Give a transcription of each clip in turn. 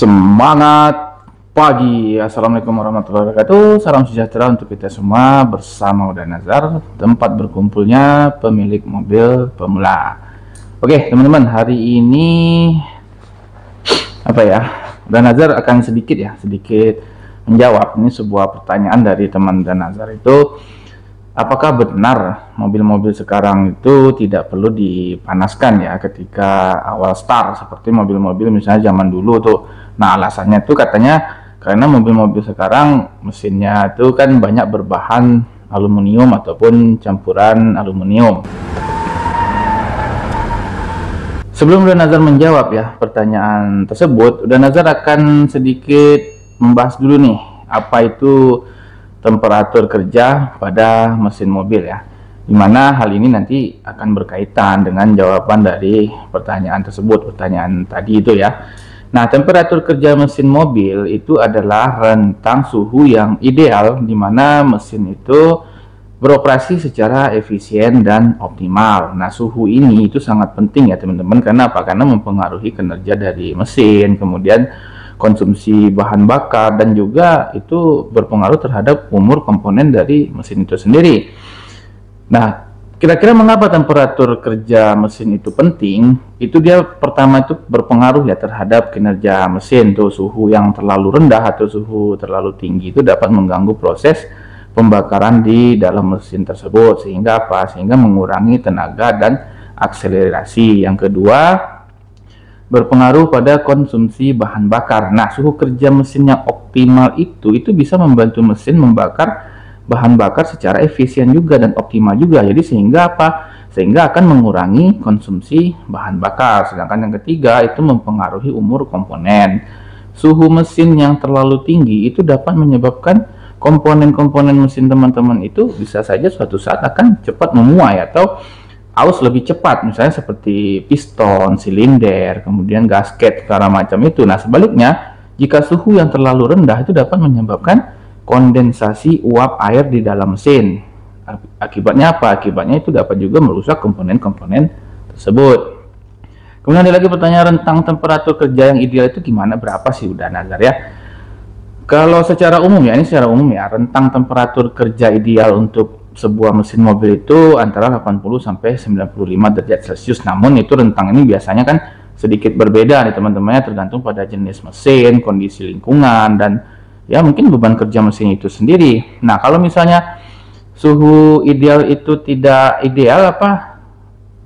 Semangat pagi, assalamualaikum warahmatullahi wabarakatuh. Salam sejahtera untuk kita semua. Bersama Uda Nazar, tempat berkumpulnya pemilik mobil pemula. Oke teman-teman, hari ini apa ya, Uda Nazar akan sedikit menjawab ini sebuah pertanyaan dari teman Uda Nazar. Itu apakah benar mobil-mobil sekarang itu tidak perlu dipanaskan ya ketika awal start, seperti mobil-mobil misalnya zaman dulu tuh. Nah, alasannya tuh katanya karena mobil-mobil sekarang mesinnya itu kan banyak berbahan aluminium ataupun campuran aluminium. Sebelum Uda Nazar menjawab ya pertanyaan tersebut, Uda Nazar akan sedikit membahas dulu nih apa itu temperatur kerja pada mesin mobil ya, dimana hal ini nanti akan berkaitan dengan jawaban dari pertanyaan tersebut, pertanyaan tadi itu ya. Nah, temperatur kerja mesin mobil itu adalah rentang suhu yang ideal di mana mesin itu beroperasi secara efisien dan optimal. Nah, suhu ini itu sangat penting ya teman-teman. Karena apa? Karena mempengaruhi kinerja dari mesin, kemudian konsumsi bahan bakar, dan juga itu berpengaruh terhadap umur komponen dari mesin itu sendiri. Nah, kira-kira mengapa temperatur kerja mesin itu penting? Itu dia pertama itu berpengaruh ya terhadap kinerja mesin. Tuh, suhu yang terlalu rendah atau suhu terlalu tinggi itu dapat mengganggu proses pembakaran di dalam mesin tersebut, sehingga apa? Sehingga mengurangi tenaga dan akselerasi. Yang kedua, berpengaruh pada konsumsi bahan bakar. Nah, suhu kerja mesin yang optimal itu bisa membantu mesin membakar bahan bakar secara efisien juga dan optimal juga. Jadi sehingga apa? Sehingga akan mengurangi konsumsi bahan bakar. Sedangkan yang ketiga itu mempengaruhi umur komponen. Suhu mesin yang terlalu tinggi itu dapat menyebabkan komponen-komponen mesin teman-teman itu bisa saja suatu saat akan cepat memuai atau aus lebih cepat, misalnya seperti piston, silinder, kemudian gasket, segala macam itu. Nah, sebaliknya, jika suhu yang terlalu rendah itu dapat menyebabkan kondensasi uap air di dalam mesin. Akibatnya apa? Akibatnya itu dapat juga merusak komponen-komponen tersebut. Kemudian ada lagi pertanyaan tentang temperatur kerja yang ideal itu gimana, berapa sih Uda Nazar ya? Kalau secara umum ya, ini secara umum ya, rentang temperatur kerja ideal untuk sebuah mesin mobil itu antara 80 sampai 95 derajat Celcius. Namun itu rentang ini biasanya kan sedikit berbeda nih teman-temannya, tergantung pada jenis mesin, kondisi lingkungan, dan ya mungkin beban kerja mesin itu sendiri. Nah, kalau misalnya suhu ideal itu tidak ideal, apa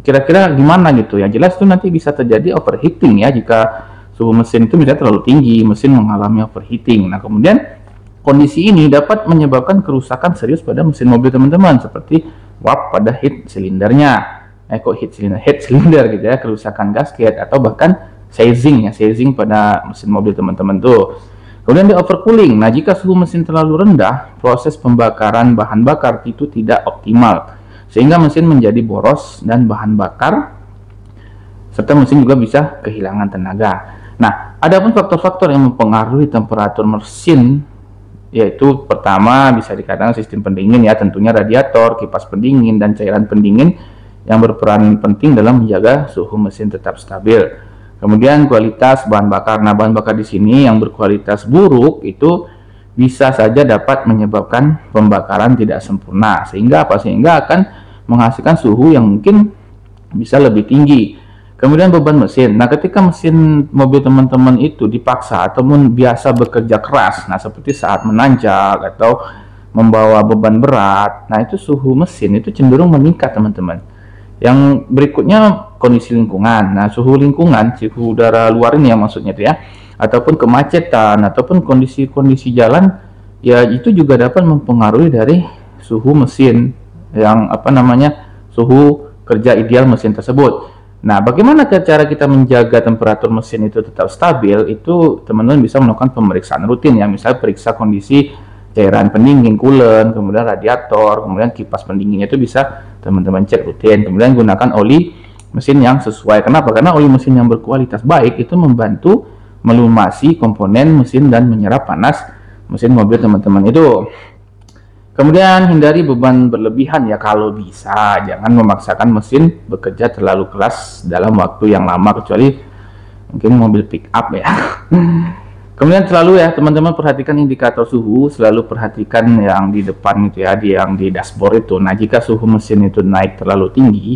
kira-kira gimana gitu ya? Jelas itu nanti bisa terjadi overheating ya, jika suhu mesin itu misalnya terlalu tinggi, mesin mengalami overheating. Nah, kemudian kondisi ini dapat menyebabkan kerusakan serius pada mesin mobil teman-teman, seperti uap pada head silindernya, head silinder gitu ya, kerusakan gasket, atau bahkan seizing pada mesin mobil teman-teman tuh. Kemudian di overcooling. Nah, jika suhu mesin terlalu rendah, proses pembakaran bahan bakar itu tidak optimal, sehingga mesin menjadi boros dan bahan bakar, serta mesin juga bisa kehilangan tenaga. Nah, ada pun faktor-faktor yang mempengaruhi temperatur mesin, yaitu pertama bisa dikatakan sistem pendingin ya, tentunya radiator, kipas pendingin, dan cairan pendingin yang berperan penting dalam menjaga suhu mesin tetap stabil. Kemudian kualitas bahan bakar. Nah, bahan bakar di sini yang berkualitas buruk itu bisa saja dapat menyebabkan pembakaran tidak sempurna, sehingga apa? Sehingga akan menghasilkan suhu yang mungkin bisa lebih tinggi. Kemudian beban mesin. Nah, ketika mesin mobil teman-teman itu dipaksa ataupun biasa bekerja keras, nah seperti saat menanjak atau membawa beban berat, nah itu suhu mesin itu cenderung meningkat teman-teman. Yang berikutnya kondisi lingkungan. Nah, suhu lingkungan, suhu udara luar ini yang maksudnya itu ya, ataupun kemacetan ataupun kondisi-kondisi jalan ya, itu juga dapat mempengaruhi dari suhu mesin yang suhu kerja ideal mesin tersebut. Nah, bagaimana cara kita menjaga temperatur mesin itu tetap stabil? Itu teman-teman bisa melakukan pemeriksaan rutin ya, misalnya periksa kondisi cairan pendingin, coolant, kemudian radiator, kemudian kipas pendinginnya itu bisa teman-teman cek rutin. Kemudian gunakan oli mesin yang sesuai. Kenapa? Karena oli mesin yang berkualitas baik itu membantu melumasi komponen mesin dan menyerap panas mesin mobil teman-teman itu. Kemudian hindari beban berlebihan ya, kalau bisa jangan memaksakan mesin bekerja terlalu keras dalam waktu yang lama, kecuali mungkin mobil pick up ya. Kemudian selalu ya teman-teman perhatikan indikator suhu, selalu perhatikan yang di depan itu ya, yang di dashboard itu. Nah, jika suhu mesin itu naik terlalu tinggi,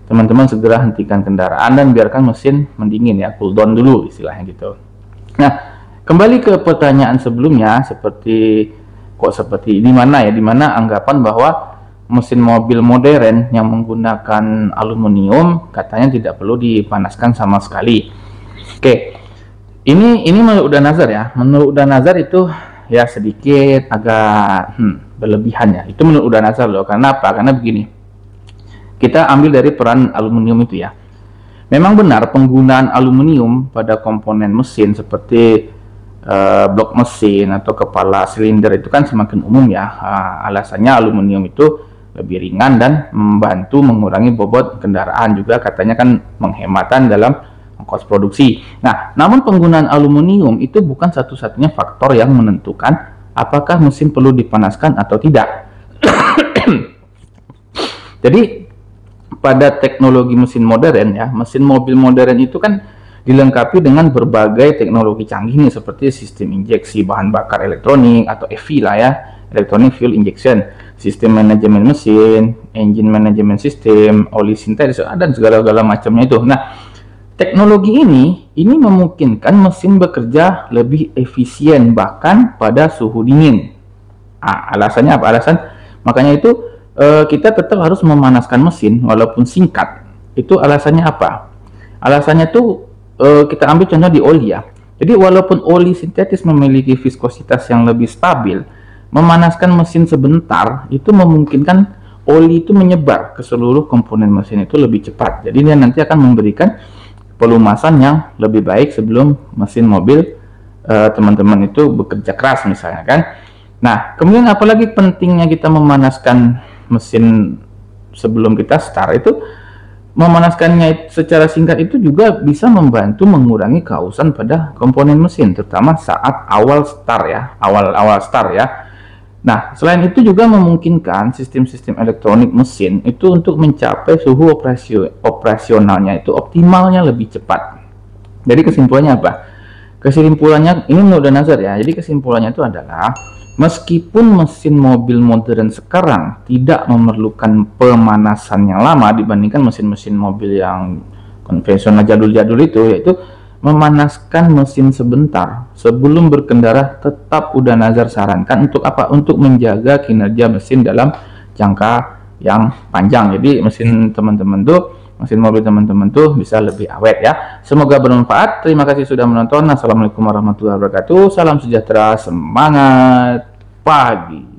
teman-teman segera hentikan kendaraan dan biarkan mesin mendingin ya, cool down dulu istilahnya gitu. Nah, kembali ke pertanyaan sebelumnya, seperti di mana anggapan bahwa mesin mobil modern yang menggunakan aluminium katanya tidak perlu dipanaskan sama sekali. Oke. Ini menurut Uda Nazar ya. Menurut Uda Nazar itu ya sedikit agak berlebihan ya. Itu menurut Uda Nazar loh. Karena apa? Karena begini. Kita ambil dari peran aluminium itu ya. Memang benar penggunaan aluminium pada komponen mesin seperti blok mesin atau kepala silinder itu kan semakin umum ya. Alasannya aluminium itu lebih ringan dan membantu mengurangi bobot kendaraan, juga katanya kan penghematan dalam ongkos produksi. Nah, namun penggunaan aluminium itu bukan satu-satunya faktor yang menentukan apakah mesin perlu dipanaskan atau tidak. Jadi pada teknologi mesin modern ya, mesin mobil modern itu kan dilengkapi dengan berbagai teknologi canggih nih, seperti sistem injeksi bahan bakar elektronik atau EV lah ya, electronic fuel injection, sistem manajemen mesin, engine management system, oli sintetis, dan segala-gala macamnya itu. Nah, teknologi ini memungkinkan mesin bekerja lebih efisien bahkan pada suhu dingin. Alasannya apa? Makanya itu kita tetap harus memanaskan mesin walaupun singkat. Itu alasannya apa? Alasannya tuh kita ambil contoh di oli ya. Jadi walaupun oli sintetis memiliki viskositas yang lebih stabil, memanaskan mesin sebentar itu memungkinkan oli itu menyebar ke seluruh komponen mesin itu lebih cepat. Jadi dia nanti akan memberikan pelumasan yang lebih baik sebelum mesin mobil teman-teman itu bekerja keras misalnya kan. Nah, kemudian apalagi pentingnya kita memanaskan mesin sebelum kita start itu, memanaskannya secara singkat itu juga bisa membantu mengurangi kehausan pada komponen mesin, terutama saat awal start ya. Nah, selain itu juga memungkinkan sistem-sistem elektronik mesin itu untuk mencapai suhu operasionalnya itu optimalnya lebih cepat. Jadi kesimpulannya apa? Kesimpulannya ini menurut Nazar ya. Jadi kesimpulannya itu adalah meskipun mesin mobil modern sekarang tidak memerlukan pemanasan yang lama dibandingkan mesin-mesin mobil yang konvensional jadul-jadul itu, yaitu memanaskan mesin sebentar sebelum berkendara tetap Uda Nazar sarankan untuk apa? Untuk menjaga kinerja mesin dalam jangka yang panjang. Jadi mesin mobil teman-teman tuh bisa lebih awet ya. Semoga bermanfaat. Terima kasih sudah menonton. Assalamualaikum warahmatullahi wabarakatuh. Salam sejahtera, semangat pagi.